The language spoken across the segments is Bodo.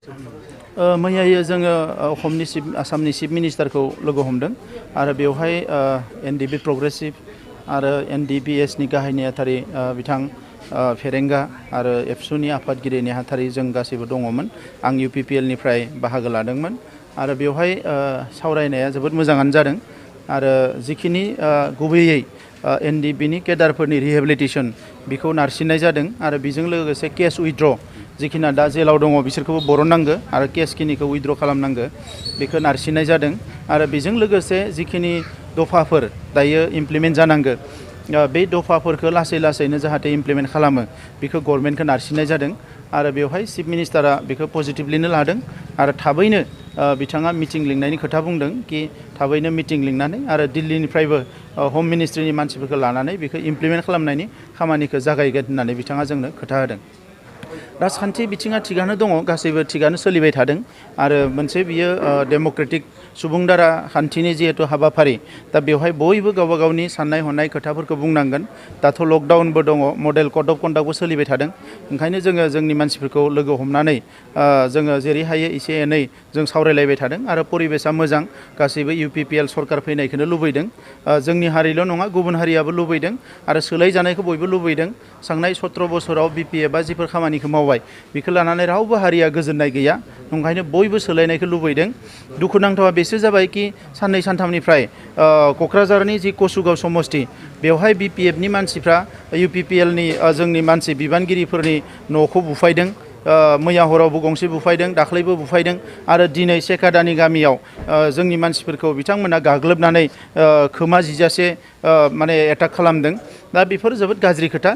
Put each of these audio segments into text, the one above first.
मैयायो जोङो आसामनि चिफ मिनिस्टारखौ लोगो हमदों आरो बेवहाय एनडिबि प्रोग्रेसिव आरो एनडिपिएसनि गाहाय नेहाथारि बिथां फेरेंगा आरो एबसुनि आफादगिरि नेहाथारि जों गासैबो दङमोन। आं इउपिपिएलनिफ्राय बाहागो लादोंमोन आरो बेवहाय सावरायनाया जोबोद मोजाङानो जादों आरो जिखिनि गुबैयै एनडिबिनि केडारफोरनि रिहेबिलिटेसन बेखौ नारसिननाय जादों आरो बेजों लोगोसे केस उइथड्र जिखिना दा जेलाव दङ बिसोरखौबो बरननांगो आरो केसखिनिखौ उइथड्र खालामनांगो बेखौ नारसिननाय जादों आरो बेजों लोगोसे जिखिनि दफाफोर दायो इमप्लिमेन्ट जानांगो बे दफाफोरखौ लासै लासैनो जाहाथे इमप्लिमेन्ट खालामो बेखौ गभर्नमेन्टखौ नारसिननाय जादों आरो बेवहाय चिफ मिनिस्टारा बेखौ पजिटिभलिनो लादों आरो थाबैनो बिथाङा मिटिं लिंनायनि खोथा बुंदों कि थाबैनो मिटिं लिंनानै आरो दिल्लीनिफ्रायबो हम मिनिस्ट्रिनि मानसिफोरखौ लानानै बेखौ इमप्लिमेन्ट खालामनायनि खामानिखौ जागायगोन होननानै बिथाङा जोंनो खोथा होदों। राजखान्थि बिथिङा थिगानो दङ, गासैबो थिगानो सोलिबाय थादों आरो मोनसे बियो डेम'क्रेटिक सुबुं दारा खान्थिनि जिहेतु हाबाफारि दा बेवहाय बयबो गावबा गावनि साननाय हनाय खोथाफोरखौ बुंनांगोन। दाथ' लकडाउनबो दङ, मडेल कड अफ कन्डाक्टबो सोलिबाय थादों, ओंखायनो जोङो जोंनि मानसिफोरखौ लोगो हमनानै जोङो जेरै हायो एसे एनै जों सावरायलायबाय थादों आरो परिबेसा मोजां, गासैबो इउपिपिएल सरकार फैनायखौनो लुबैदों। जोंनि हारिल' नङा गुबुन हारियाबो लुबैदों आरो सोलायजानायखौ बयबो लुबैदों। थांनाय 17 बोसोराव बिपिएफआ जिफोर खामानिखौ मावबाय बेखौ लानानै रावबो हारिया गोजोननाय गैया, ओंखायनो बयबो सोलायनायखौ लुबैदों। दुखुनांथावा बेसो जाबाय कि साननै सानथामनिफ्राय क'क्राझारनि जि कसुगाव समस्ति बेवहाय बिपिएफनि मानसिफ्रा इउपिपिएलनि जोंनि मानसि बिबानगिरिफोरनि न'खौ बुफायदों। मैया हरावबो गंसे बुफायदों, दाख्लैबो बुफायदों आरो दिनै सेकादानि गामियाव जोंनि मानसिफोरखौ बिथांमोना गाग्लोबनानै खोमा जिजासे माने एटाक खालामदों। दा बेफोर जोबोद गाज्रि खोथा।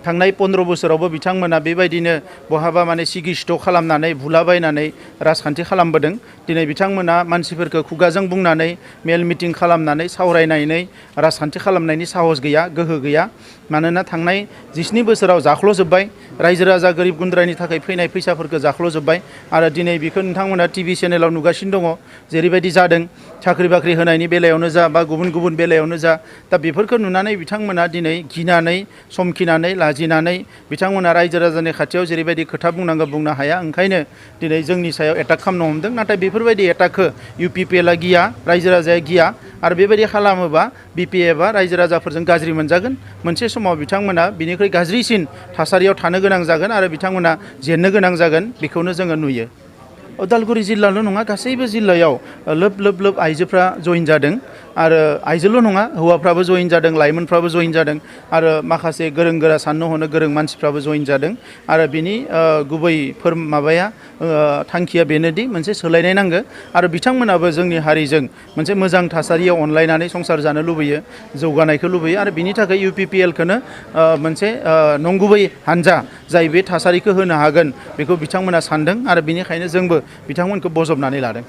थांनाय 15 बोसोरावबो बिथांमोना बेबायदिनो बहाबा माने सिगिस्थ' खालामनानै बुलाबायनानै राजखान्थि खालामबोदों। दिनै बिथांमोना मानसिफोरखौ खुगाजों बुंनानै मेल मिटिं खालामनानै सावरायनानै राजखान्थि खालामनायनि साहस गैया, गोहो गैया। मानोना थांनाय 17 बोसोराव जाख्ल'जोब्बाय, रायजो राजा गोरिब गुन्द्रानि थाखाय फैनाय फैसाफोरखौ जाख्ल'जोब्बाय आरो दिनै बेखौ नोंथांमोना टिभि चेनेलाव नुगासिनो दङ जेरैबायदि जादों साख्रि बाख्रि होनायनि बेलायावनो जा बा गुबुन गुबुन बेलायावनो जा। दा बेफोरखौ नुनानै बिथांमोना दिनै गिनानै समखिनानै लाजिनानै बिथांमोना रायजो राजानि खाथियाव जेरैबायदि खोथा बुंनांगौ बुंनो हाया, ओंखायनो दिनै जोंनि सायाव एटाक खालामनो हमदों। नाथाय बेफोरबायदि एटाकखौ इउपिपिएलआ गिया, रायजो राजाया गिया आरो बेबायदि खालामोबा बिपिएफआ रायजो राजाफोरजों गाज्रि मोनजागोन। मोनसे समाव बिथांमोना बिनिख्रुइ गाज्रिसिन थासारियाव थानो गोनां जागोन आरो बिथांमोना जेननो गोनां जागोन, बेखौनो जोङो नुयो। उदालगुरि जिल्लाल' नङा, गासैबो जिल्लायाव लोब लोब लोब आइजोफ्रा जइन जादों आरो आइजोल' नङा हौवाफ्राबो जइन जादों, लाइमोनफ्राबो जइन जादों आरो माखासे गोरों गोरा साननो हनो गोरों मानसिफ्राबो जइन जादों आरो बिनि गुबै थांखिया बेनोदि मोनसे सोलायनाय नांगौ आरो बिथांमोनाबो जोंनि हारिजों मोनसे मोजां थासारियाव अनलायनानै संसार जानो लुबैयो, जौगानायखौ लुबैयो आरो बिनि थाखाय इउपिपिएलखौनो मोनसे नंगुबै हानजा जाय बे थासारिखौ होनो हागोन बेखौ बिथांमोना सानदों आरो बिनिखायनो जोंबो बिथांमोनखौ बजबनानै लादों।